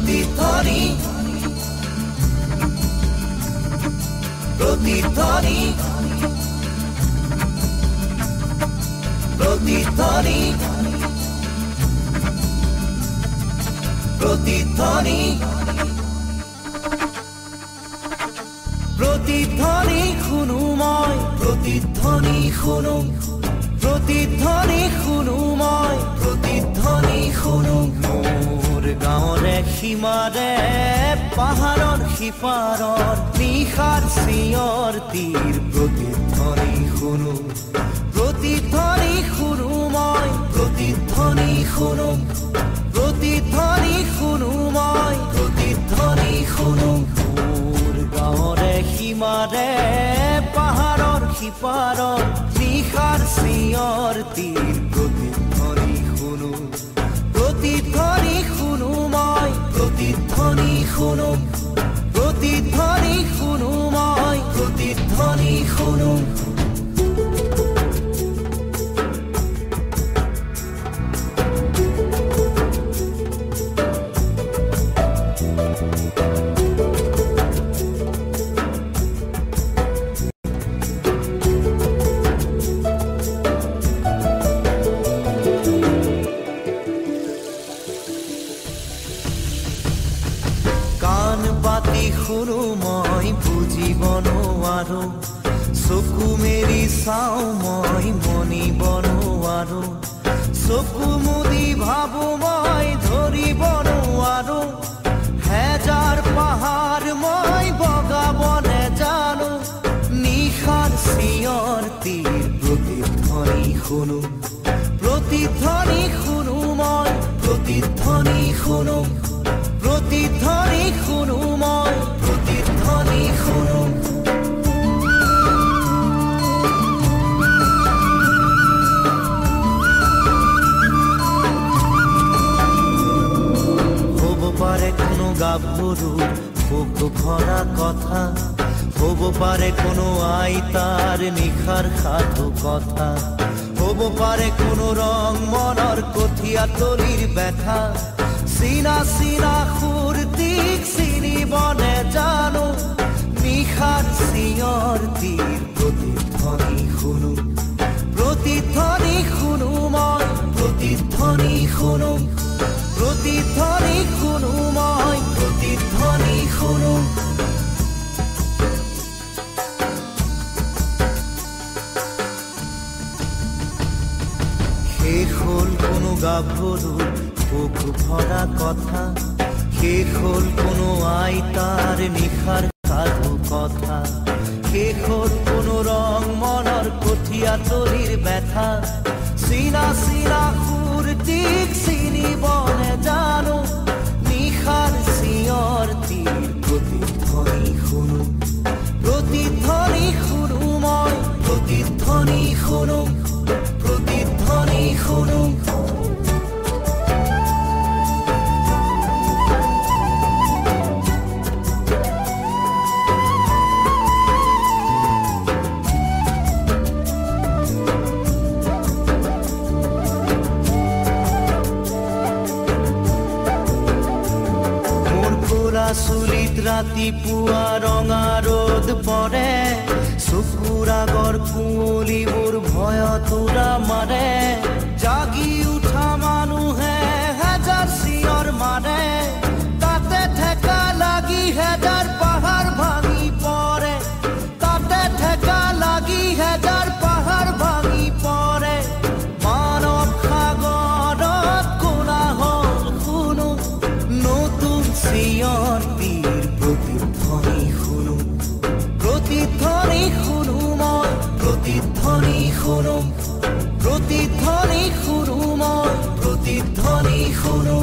প্ৰতিধ্বনি প্ৰতিধ্বনি প্ৰতিধ্বনি প্ৰতিধ্বনি প্ৰতিধ্বনি খুনুময় প্ৰতিধ্বনি খুনু প্ৰতিধ্বনি খুনুময় প্ৰতিধ্বনি খুনু মোৰ গাঁৱৰে সীমাৰে পাহাৰৰ সিপাৰৰ নিশাৰ চিঞৰ তীৰ প্ৰতিধ্বনি খুনু প্ৰতিধ্বনি খুনুময় প্ৰতিধ্বনি খুনু প্ৰতিধ্বনি খুনুময় প্ৰতিধ্বনি খুনু মোৰ গাঁৱৰে সীমাৰে পাহাৰৰ সিপাৰৰ নিশাৰ চিঞৰ তীৰ প্ৰতিধ্বনি খুনু প্ৰতিধ্বনি খুনুময় প্ৰতিধ্বনি খুনু প্ৰতিধ্বনি খুনুময় প্ৰতিধ্বনি খুনু শুনো মই বুজিব নোৱাৰো চকু মেলি চাওঁ মই মনিব নোৱাৰো চকু মুদি ভাবো মই ধৰিব নোৱাৰো হেজাৰ পাহাৰ মই বগাব নেজানো নিশাৰ চিঞৰ তীৰ প্ৰতিধ্বনি শুনো প্ৰতিধ্বনি শুনো মই প্ৰতিধ্বনি শুনো প্ৰতিধ্বনি শুনো মই প্ৰতিধ্বনি শুনো হব পাৰে কোনো গাভৰুৰ বুক ভৰা কথা হব পাৰে কোনো আইতাৰ নিশাৰ সাধু কথা হব পাৰে কোনো ৰং মনৰ কঠীয়া তলিৰ ব্যথা চিনা চিনা সুৰতিক চিনিব নেজানো নিশাৰ চিঞৰ তীৰ প্ৰতিধ্বনি শুনো প্ৰতিধ্বনি শুনো মই প্ৰতিধ্বনি শুনো প্ৰতিধ্বনি শুনো মই প্ৰতিধ্বনি শুনো শেষ হ'ল কোনো গাভৰুৰ বুক ভৰা কথা শেষ হ'ল কোনো আইতাৰ নিশাৰ সাধু কথা শেষ হ'ল কোনো ৰং মনৰ কঠীয়া তলিৰ ব্যথা চিনা চিনা সুৰতিক চিনিব নেজানো নিশাৰ চিঞৰ তীৰ প্ৰতিধ্বনি শুনো প্ৰতিধ্বনি শুনো মই প্ৰতিধ্বনি শুনো প্ৰতিধ্বনি শুনো চুলিত ৰাতিপুৱা ৰঙা ৰ'দ পৰে চকুৰ আগৰ কুঁৱলীবোৰ ভয়ত উৰা মাৰে জাগি উঠা মানুহে হেজাৰ চিঞৰ মাৰে তাতে ঠেকা লাগি হেজাৰ পাহাৰ ভাঙি পৰে তাতে ঠেকা লাগি হেজাৰ পাহাৰ ভাঙি পৰে মানৱ সাগৰত কোলাহল শুনো নতুন চিঞৰ প্ৰতিধ্বনি শুনো প্ৰতিধ্বনি শুনো মই প্ৰতিধ্বনি শুনো প্ৰতিধ্বনি শুনো মই প্ৰতিধ্বনি শুনো